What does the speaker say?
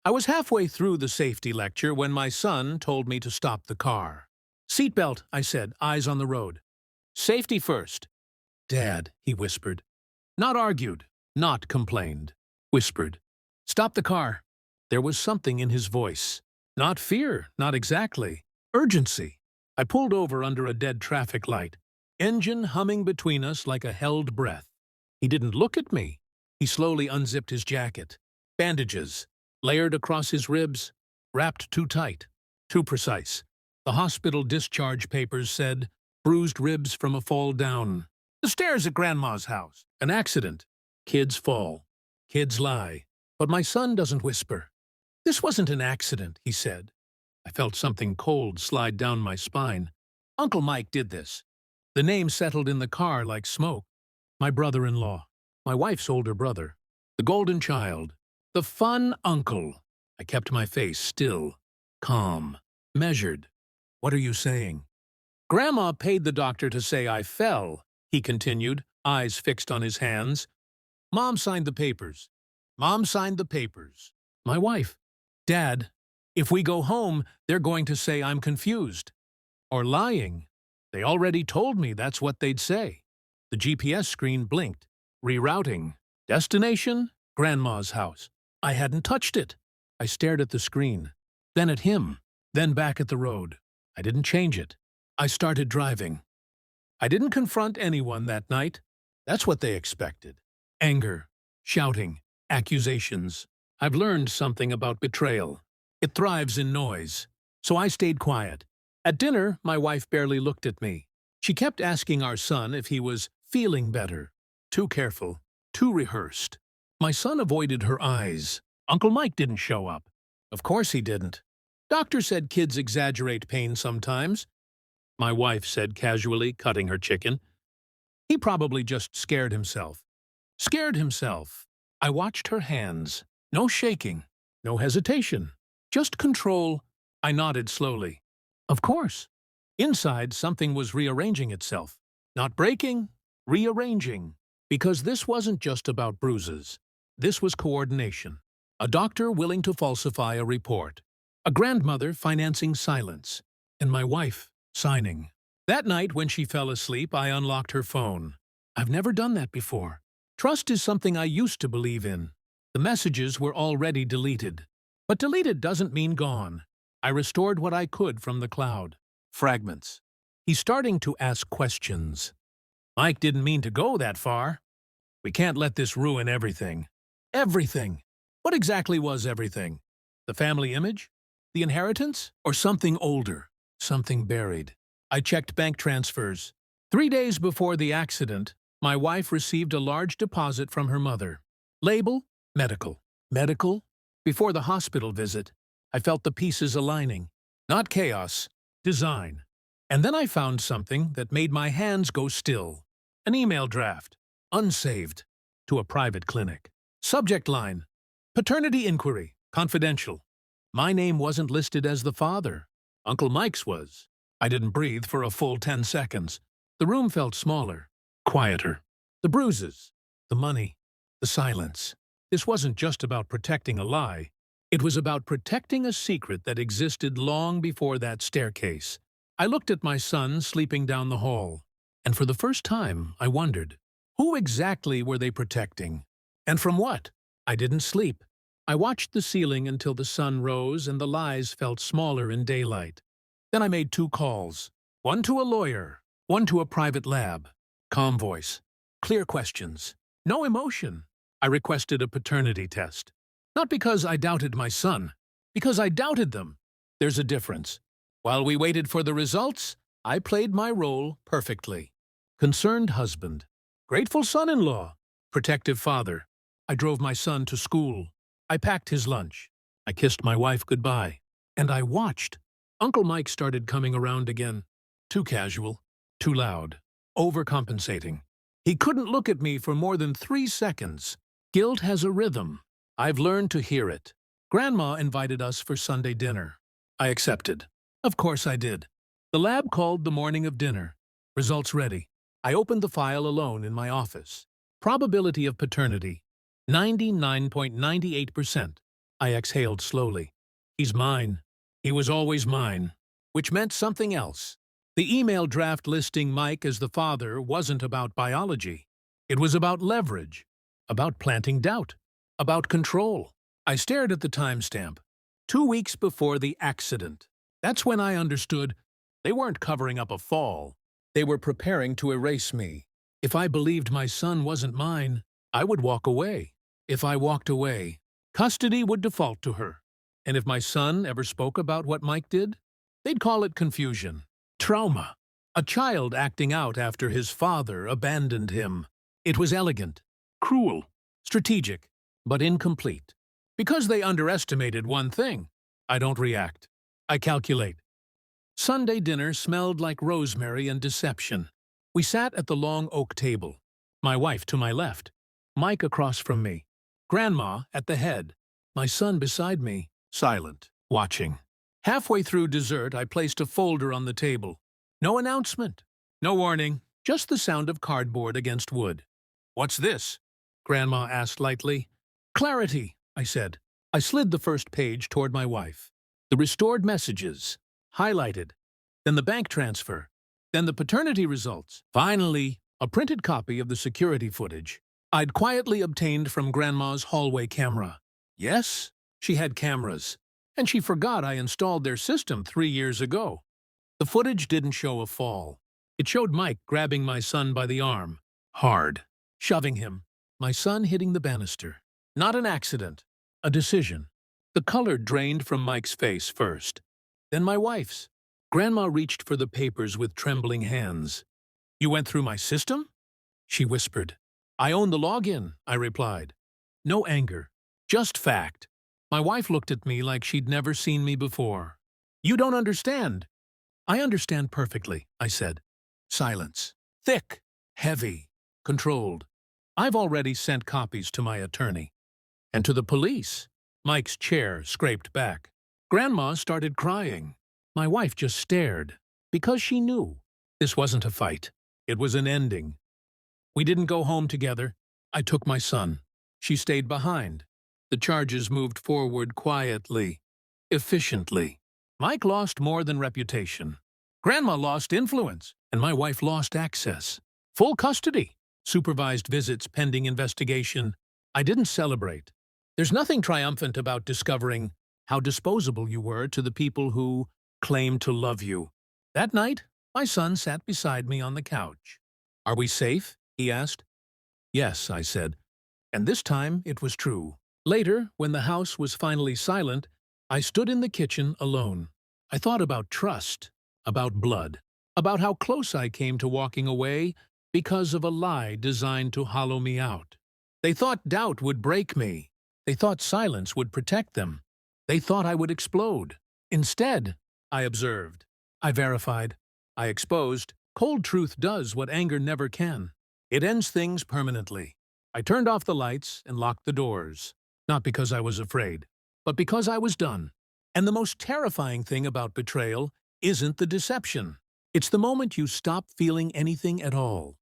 I was halfway through the safety lecture when my son told me to stop the car. "Seatbelt," I said, eyes on the road. "Safety first." "Dad," he whispered. Not argued, not complained. Whispered. "Stop the car." There was something in his voice. Not fear, not exactly. Urgency. I pulled over under a dead traffic light, engine humming between us like a held breath. He didn't look at me. He slowly unzipped his jacket. Bandages, layered across his ribs, wrapped too tight, too precise. The hospital discharge papers said, bruised ribs from a fall down. The stairs at Grandma's house. An accident. Kids fall. Kids lie. But my son doesn't whisper. "This wasn't an accident," he said. I felt something cold slide down my spine. "Uncle Mike did this." The name settled in the car like smoke. My brother-in-law. My wife's older brother. The golden child. The fun uncle. I kept my face still, calm, measured. "What are you saying?" "Grandma paid the doctor to say I fell," he continued, eyes fixed on his hands. "Mom signed the papers." "Mom signed the papers." My wife. "Dad, if we go home, they're going to say I'm confused. Or lying. They already told me that's what they'd say." The GPS screen blinked. Rerouting. Destination? Grandma's house. I hadn't touched it. I stared at the screen, then at him, then back at the road. I didn't change it. I started driving. I didn't confront anyone that night. That's what they expected. Anger, shouting, accusations. I've learned something about betrayal. It thrives in noise. So I stayed quiet. At dinner, my wife barely looked at me. She kept asking our son if he was feeling better. Too careful, too rehearsed. My son avoided her eyes. Uncle Mike didn't show up. Of course he didn't. Doctor said kids exaggerate pain sometimes. My wife said casually, cutting her chicken. He probably just scared himself. Scared himself. I watched her hands. No shaking. No hesitation. Just control. I nodded slowly. Of course. Inside, something was rearranging itself. Not breaking, rearranging. Because this wasn't just about bruises. This was coordination. A doctor willing to falsify a report. A grandmother financing silence. And my wife signing. That night, when she fell asleep, I unlocked her phone. I've never done that before. Trust is something I used to believe in. The messages were already deleted. But deleted doesn't mean gone. I restored what I could from the cloud. Fragments. He's starting to ask questions. Mike didn't mean to go that far. We can't let this ruin everything. Everything. What exactly was everything? The family image? The inheritance? Or something older? Something buried? I checked bank transfers. 3 days before the accident, my wife received a large deposit from her mother. Label? Medical. Medical? Before the hospital visit, I felt the pieces aligning. Not chaos. Design. And then I found something that made my hands go still. An email draft. Unsaved. To a private clinic. Subject line. Paternity inquiry. Confidential. My name wasn't listed as the father. Uncle Mike's was. I didn't breathe for a full 10 seconds. The room felt smaller. Quieter. The bruises. The money. The silence. This wasn't just about protecting a lie. It was about protecting a secret that existed long before that staircase. I looked at my son sleeping down the hall. And for the first time, I wondered, who exactly were they protecting? And from what? I didn't sleep. I watched the ceiling until the sun rose and the lies felt smaller in daylight. Then I made 2 calls. One to a lawyer, one to a private lab. Calm voice. Clear questions. No emotion. I requested a paternity test. Not because I doubted my son, because I doubted them. There's a difference. While we waited for the results, I played my role perfectly. Concerned husband. Grateful son-in-law. Protective father. I drove my son to school. I packed his lunch. I kissed my wife goodbye. And I watched. Uncle Mike started coming around again. Too casual. Too loud. Overcompensating. He couldn't look at me for more than 3 seconds. Guilt has a rhythm. I've learned to hear it. Grandma invited us for Sunday dinner. I accepted. Of course I did. The lab called the morning of dinner. Results ready. I opened the file alone in my office. Probability of paternity, 99.98%. I exhaled slowly. He's mine. He was always mine. Which meant something else. The email draft listing Mike as the father wasn't about biology. It was about leverage, about planting doubt, about control. I stared at the timestamp. 2 weeks before the accident. That's when I understood they weren't covering up a fall. They were preparing to erase me. If I believed my son wasn't mine, I would walk away. If I walked away, custody would default to her. And if my son ever spoke about what Mike did, they'd call it confusion, trauma, a child acting out after his father abandoned him. It was elegant, cruel, strategic, but incomplete. Because they underestimated one thing, I don't react. I calculate. Sunday dinner smelled like rosemary and deception. We sat at the long oak table, my wife to my left, Mike across from me, Grandma at the head, my son beside me, silent, watching. Halfway through dessert, I placed a folder on the table. No announcement, no warning, just the sound of cardboard against wood. "What's this?" Grandma asked lightly. "Clarity," I said. I slid the first page toward my wife. The restored messages, highlighted, then the bank transfer, then the paternity results. Finally, a printed copy of the security footage I'd quietly obtained from Grandma's hallway camera. Yes, she had cameras, and she forgot I installed their system 3 years ago. The footage didn't show a fall. It showed Mike grabbing my son by the arm, hard, shoving him, my son hitting the banister. Not an accident, a decision. The color drained from Mike's face first, then my wife's. Grandma reached for the papers with trembling hands. "You went through my system?" she whispered. "I own the login," I replied. No anger, just fact. My wife looked at me like she'd never seen me before. "You don't understand." "I understand perfectly," I said. Silence. Thick, heavy, controlled. "I've already sent copies to my attorney. And to the police." Mike's chair scraped back. Grandma started crying. My wife just stared, because she knew. This wasn't a fight. It was an ending. We didn't go home together. I took my son. She stayed behind. The charges moved forward quietly, efficiently. Mike lost more than reputation. Grandma lost influence, and my wife lost access. Full custody. Supervised visits pending investigation. I didn't celebrate. There's nothing triumphant about discovering how disposable you were to the people who claimed to love you. That night, my son sat beside me on the couch. "Are we safe?" he asked. "Yes," I said. And this time it was true. Later, when the house was finally silent, I stood in the kitchen alone. I thought about trust, about blood, about how close I came to walking away because of a lie designed to hollow me out. They thought doubt would break me. They thought silence would protect them. They thought I would explode. Instead, I observed. I verified. I exposed. Cold truth does what anger never can. It ends things permanently. I turned off the lights and locked the doors. Not because I was afraid, but because I was done. And the most terrifying thing about betrayal isn't the deception. It's the moment you stop feeling anything at all.